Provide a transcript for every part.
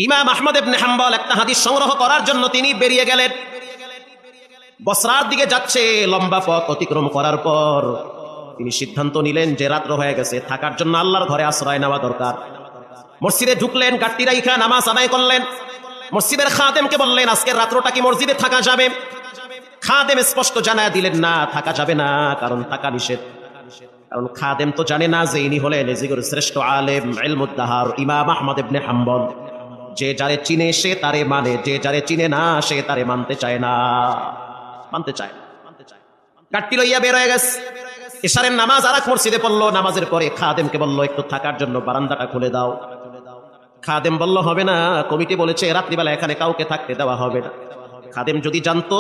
ইমাম আহমদ ইবনে হাম্বল একটা হাদিস সংগ্রহ করার জন্য তিনি বেরিয়ে গেলেন। বসরার দিকে যাচ্ছে। লম্বা পথ অতিক্রম করার পর তিনি সিদ্ধান্ত নিলেন যে রাত্র হয়ে গেছে, থাকার জন্য আল্লাহর ঘরে আশ্রয় নেওয়া দরকার। মসজিদে ঢুকলেন, গাট্টি রাইখা নামাজ আদায় করলেন। মসজিদের খাদেমকে বললেন, আজকের রাত্রটা কি মসজিদে থাকা যাবে? খাদেম স্পষ্ট জানায় দিলেন, না, থাকা যাবে না, কারণ থাকা নিষেধ। কারণ খাদেম তো জানে না যে ইনি হলেন এজিগর শ্রেষ্ঠ আলেম ইলমুদ্দাহার ইমাম আহমদ ইবনে হাম্বল। যে যারে চিনে সে তারে মানে, যে যারে চিনে না সে তারে মানতে চায় না, মানতে চায় না। গাট্টি লইয়া বের হয়ে গেছে। ইশারের নামাজ আর এক মসজিদে পড়লো। নামাজের পরে খাদেমকে বলল, একটু থাকার জন্য বারান্দাটা খুলে দাও। খাদেম বলল, হবে না, কমিটি বলেছে রাত্রিবেলা এখানে কাউকে থাকতে দেওয়া হবে না। খাদেম যদি জানতো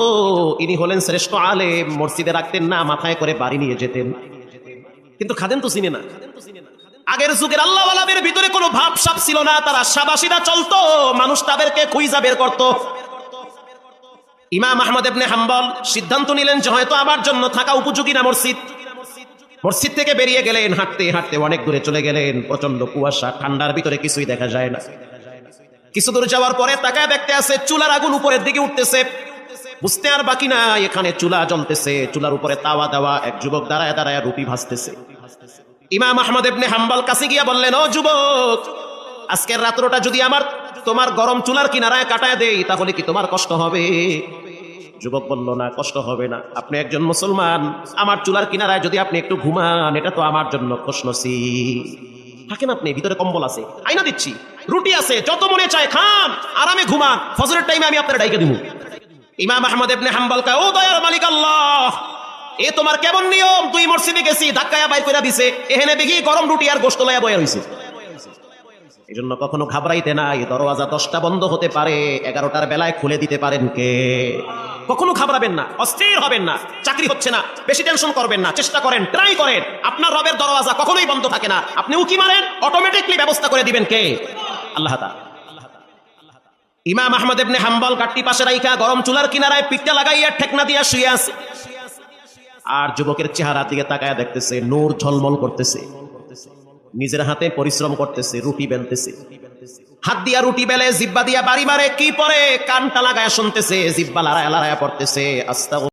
ইনি হলেন শ্রেষ্ঠ আলেম, মসজিদে রাখতেন না, মাথায় করে বাড়ি নিয়ে যেতেন। কিন্তু খাদেম তো চিনে না। আগের যুগের আল্লাহওয়ালাদের ভিতরে কোনো ভাবসাব ছিল না, তারা শাবাশিরা চলতো, মানুষ তাদেরকে খুঁজা বের করত। ইমাম আহমদ ইবনে হাম্বল সিদ্ধান্ত নিলেন যে হয়তো আমার জন্য থাকা উপযোগী না মসজিদ। মসজিদ থেকে বেরিয়ে গেলেন, হাঁটতে হাঁটতে অনেক দূরে চলে গেলেন। প্রচন্ড কুয়াশা, ঠান্ডার ভিতরে কিছুই দেখা যায় না। কিছু দূর যাওয়ার পরে তাকায় দেখতে আছে চুলার আগুন উপরের দিকে উঠতেছে। বুঝতে আর বাকি না, এখানে চুলা জ্বলতেছে, চুলার উপরে তাওয়া দেওয়া, এক যুবক দাঁড়ায় দাঁড়ায় রুটি ভাজতেছে। ইমাম আহমদ ইবনে হাম্বল কাছে গিয়া বললেন, ও যুবক, আজকের রাত্রটা যদি তোমার গরম চুলার কিনারায় কাটায় দেই তাহলে কি তোমার কষ্ট হবে? যুবক বলল, না, কষ্ট হবে না। আপনি একজন মুসলমান, আমার চুলার কিনারায় যদি আপনি একটু ঘুমান, এটা তো আমার জন্য খুশনসিব। থাকেন আপনি, ভিতরে কম্বল আছে, আইনা দিচ্ছি, রুটি আছে, যত মনে চায় খান, আরামে ঘুমান, ফজরের টাইমে আমি আপনার ডাইকে দিব। ইমাম আহমদ ইবনে হাম্বল কয়, ও দয়ার মালিক আল্লাহ, এ তোমার কেমন নিয়ম? তুই মসজিদে গেছি, ধাক্কায়া বাইর করে দিছে, এখানে দেখি গরম রুটি আর গোশত লইয়া বয়া হইছে। এই জন্য কখনো ঘাবড়াইতে নাই। দরওয়াজা 10টা বন্ধ হতে পারে, 11টার বেলায় খুলে দিতে পারেন কে? কখনো ঘাবড়াবেন না, অস্থির হবেন না। চাকরি হচ্ছে না, বেশি টেনশন করবেন না, চেষ্টা করেন, ট্রাই করেন। আপনার রবের দরওয়াজা কখনোই বন্ধ থাকে না। আপনি উকি মারেন, অটোমেটিকলি ব্যবস্থা করে দিবেন কে? আল্লাহ তাআলা। ইমাম আহমদ ইবনে হাম্বল গাট্টি পাশে রাইখা গরম চুলার কিনারায় পিঠটা লাগাইয়া ঠেকনা দিয়া শুয়ে আছে। আর যুবকের চেহারার দিকে তাকায় দেখতেছে নূর ঝলমল করতেছে, নিজের হাতে পরিশ্রম করতেছে, রুটি বেলতেছে। হাত দিয়া রুটি বেলে, জিব্বা দিয়া বাড়ি মারে, কি পরে কানটা লাগায় শুনতেছে, জিব্বা লড়ায়া লড়ায়া পড়তেছে, আস্তাগফিরুল্লাহ।